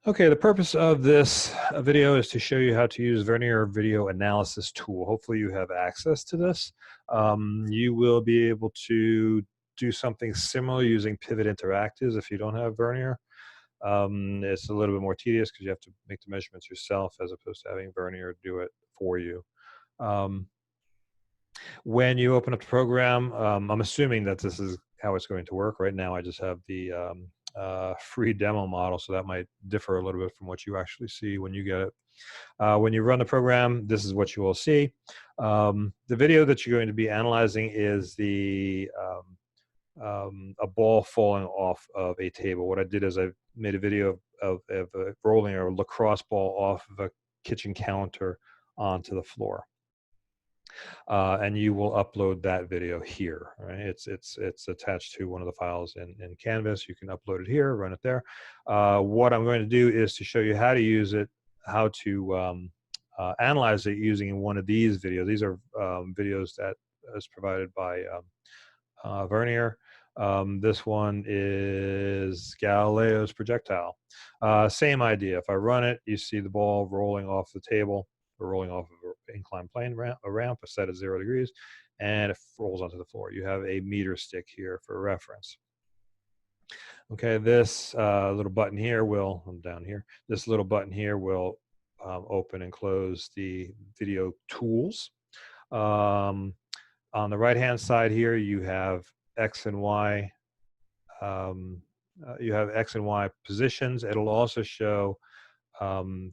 Okay, the purpose of this video is to show you how to use Vernier video analysis tool. Hopefully you have access to this. You will be able to do something similar using Pivot Interactives if you don't have Vernier. It's a little bit more tedious because you have to make the measurements yourself as opposed to having Vernier do it for you. When you open up the program, I'm assuming that this is how it's going to work. Right now I just have the free demo model, so that might differ a little bit from what you actually see when you get it. When you run the program, this is what you will see. The video that you're going to be analyzing is a ball falling off of a table. What I did is I made a video of rolling a lacrosse ball off of a kitchen counter onto the floor. And you will upload that video here. Right? It's attached to one of the files in Canvas. You can upload it here, run it there. What I'm going to do is to show you how to use it, how to analyze it using one of these videos. These are videos that is provided by Vernier. This one is Galileo's projectile. Same idea. If I run it, you see the ball rolling off the table, or rolling off of an inclined plane ramp, set at 0 degrees, and it rolls onto the floor. You have a meter stick here for reference. Okay, this little button here will, I'm down here, this little button here will open and close the video tools. On the right-hand side here, you have X and Y. You have X and Y positions. It'll also show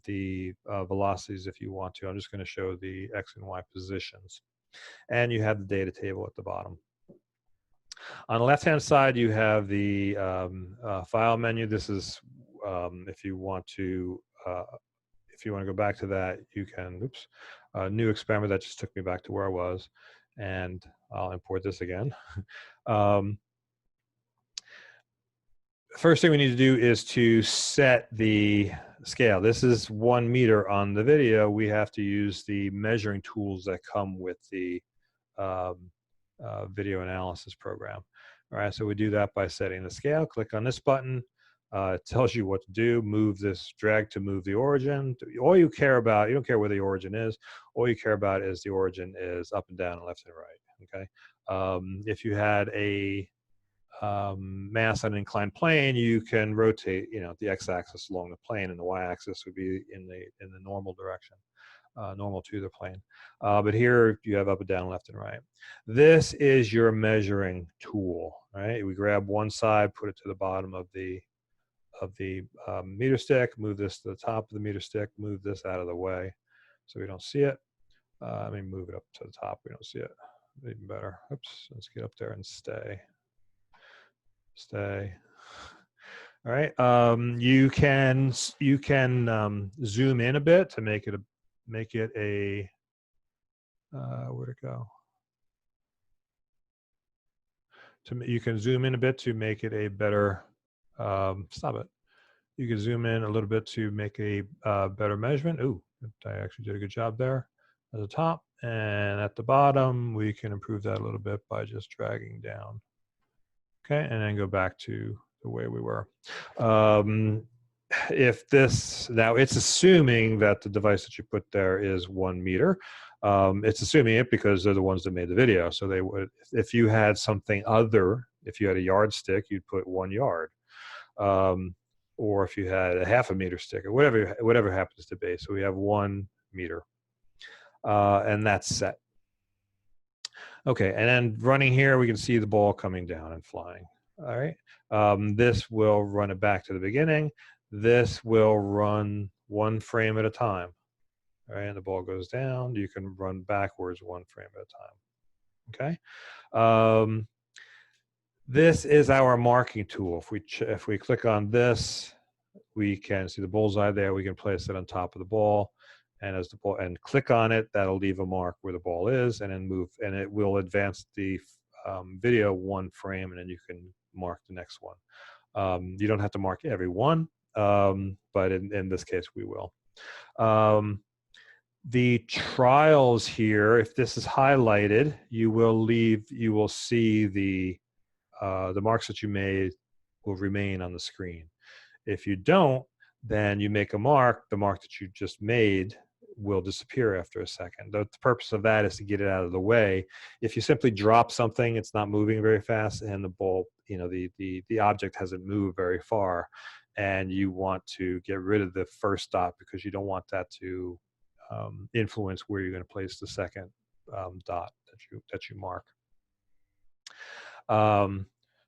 the velocities if you want to. I'm just going to show the X and Y positions. And you have the data table at the bottom. On the left-hand side, you have the file menu. This is if you want to go back to that, you can. Oops, new experiment. That just took me back to where I was, and I'll import this again. First thing we need to do is to set the scale. This is 1 meter on the video. We have to use the measuring tools that come with the video analysis program. All right, so we do that by setting the scale. Click on this button. It tells you what to do. Move this, drag to move the origin. All you care about, you don't care where the origin is. All you care about is the origin is up and down and left and right. Okay. If you had a mass on an inclined plane, you can rotate, the x-axis along the plane, and the y-axis would be in the normal direction, normal to the plane. But here you have up and down, left and right. This is your measuring tool, right? We grab one side, put it to the bottom of the meter stick, move this to the top of the meter stick, move this out of the way so we don't see it. Let me move it up to the top. We don't see it. Even better. Oops. Let's get up there and stay. All right. You can zoom in a bit to make it a where'd it go? You can zoom in a bit to make it a better. Stop it. You can zoom in a little bit to make a better measurement. Ooh, I actually did a good job there at the top, and at the bottom we can improve that a little bit by just dragging down. Okay, and then go back to the way we were. If this, now it's assuming that the device that you put there is 1 meter. It's assuming it because they're the ones that made the video. So they would, if you had something other, if you had a yardstick, you'd put 1 yard. Or if you had a ½ meter stick, or whatever happens to be. So we have 1 meter, and that's set. Okay, and then running here, we can see the ball coming down and flying. All right, this will run it back to the beginning. This will run 1 frame at a time. All right, and the ball goes down. You can run backwards 1 frame at a time. Okay. This is our marking tool. If we click on this, we can see the bullseye there. We can place it on top of the ball. And as the ball, and click on it, that'll leave a mark where the ball is, and then move, and it will advance the video 1 frame, and then you can mark the next one. You don't have to mark every one, but in this case, we will. The trials here, if this is highlighted, you will see the marks that you made will remain on the screen. If you don't, then you make a mark, the mark that you just made will disappear after a second. The purpose of that is to get it out of the way. If you simply drop something, it's not moving very fast, and the ball, the object hasn't moved very far, and you want to get rid of the first dot because you don't want that to influence where you're going to place the second dot that you mark.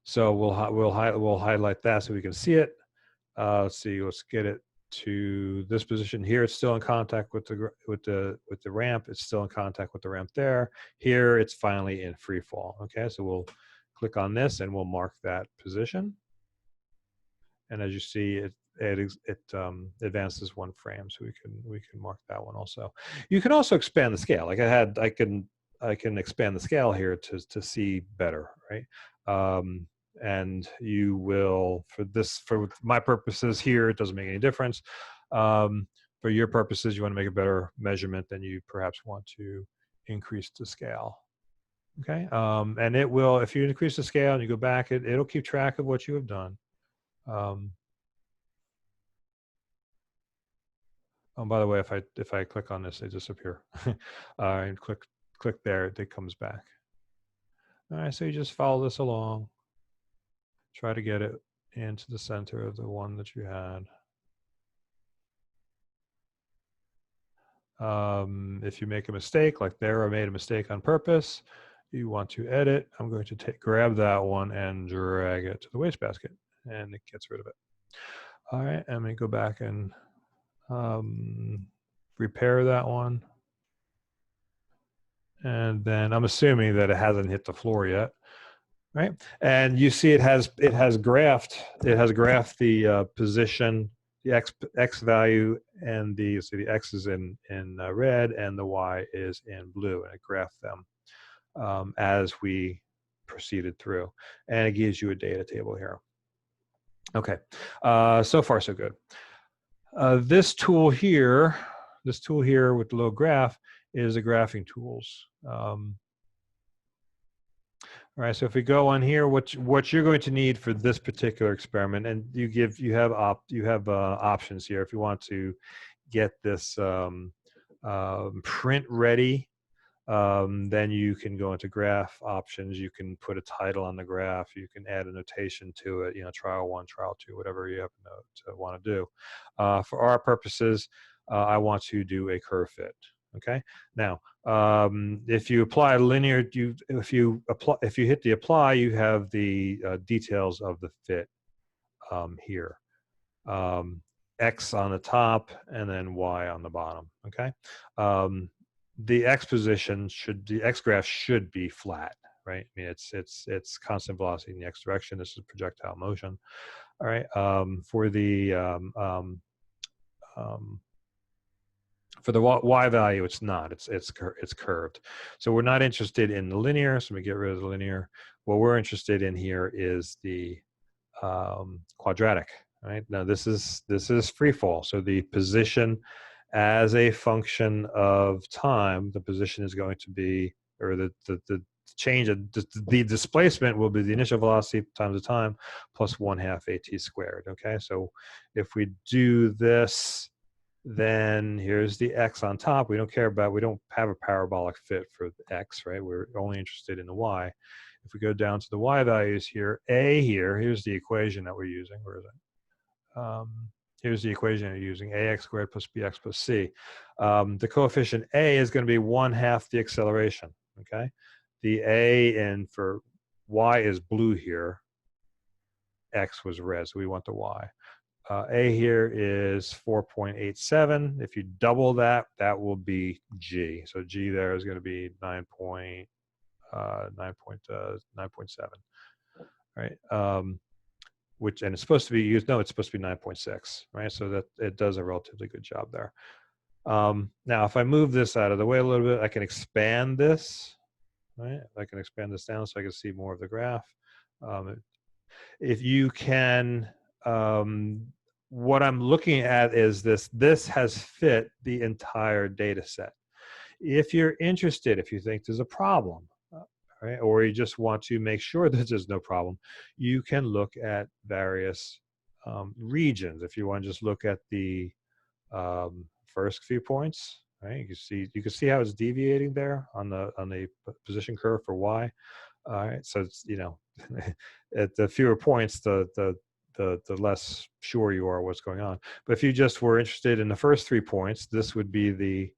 So we'll highlight that so we can see it. Let's see. Let's get it to this position here. It's still in contact with the ramp. It's still in contact with the ramp there. Here, it's finally in free fall. Okay, so we'll click on this and we'll mark that position. And as you see, it advances 1 frame, so we can mark that one also. You can also expand the scale. Like I can expand the scale here to see better, right? And you will, for my purposes here, it doesn't make any difference. For your purposes, you want to make a better measurement, then you perhaps want to increase the scale. Okay, and it will, if you increase the scale and you go back, it'll keep track of what you have done. Oh, by the way, if I click on this, they disappear. And click there, it comes back. All right, so you just follow this along. Try to get it into the center of the one that you had. If you make a mistake, like there, I made a mistake on purpose, you want to edit, I'm going to grab that one and drag it to the wastebasket, and it gets rid of it. All right, and we go back and repair that one. And then I'm assuming that it hasn't hit the floor yet, right? And you see it has graphed the position, the x value, and the x is in red and the y is in blue, and it graphed them as we proceeded through, and it gives you a data table here. Okay, so far so good. This tool here with the little graph is a graphing tools. All right, so if we go on here, what you're going to need for this particular experiment, and you have options here. If you want to get this print ready, then you can go into graph options. You can put a title on the graph. You can add a notation to it. Trial 1, trial 2, whatever you happen to want to do. For our purposes, I want to do a curve fit. Okay. Now, if you apply linear, if you hit the apply, you have the details of the fit here. X on the top and then Y on the bottom. Okay. The X position the X graph should be flat, right? I mean, it's constant velocity in the X direction. This is projectile motion. All right. For the Y value, it's not. It's curved. So we're not interested in the linear. So we get rid of the linear. What we're interested in here is the quadratic. Right. Now this is free fall. So the position as a function of time, the position is going to be, or the change of the displacement will be the initial velocity times the time plus 1/2 AT squared. Okay. So if we do this, then here's the X on top. We don't have a parabolic fit for the X, right? We're only interested in the Y. If we go down to the Y values here, here's the equation that we're using. Where is it? Here's the equation you're using, ax squared plus bx plus c. The coefficient a is going to be 1/2 the acceleration, okay? The a for y is blue here. X was red, so we want the y. A here is 4.87. If you double that, that will be G. So G there is going to be 9.7, right? And it's supposed to be used. No, it's supposed to be 9.6, right? So that it does a relatively good job there. Now, if I move this out of the way a little bit, I can expand this, right? I can expand this down so I can see more of the graph. If you can, what I'm looking at is this has fit the entire data set. If you're interested, if you think there's a problem, right, or you just want to make sure that there's no problem, you can look at various regions. If you want to just look at the first few points, right? You can see how it's deviating there on the position curve for y. All right, so it's, you know, at the fewer points, the less sure you are what's going on. But if you just were interested in the first 3 points, this would be the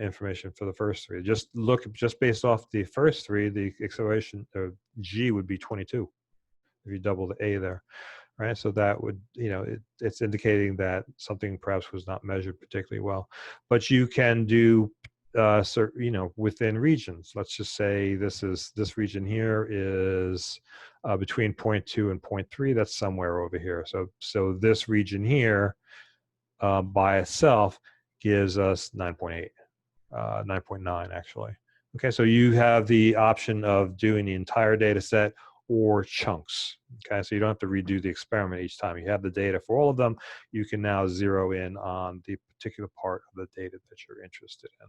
information for the first 3. Just based off the first 3, the acceleration g would be 22 if you double the a there, right? So that would, you know, it's indicating that something perhaps was not measured particularly well. But you can do you know, within regions. Let's just say this region here is between 0.2 and 0.3. That's somewhere over here. So this region here by itself gives us 9.8, 9.9 actually. Okay, so you have the option of doing the entire data set or chunks. Okay, so you don't have to redo the experiment each time. You have the data for all of them. You can now zero in on the particular part of the data that you're interested in.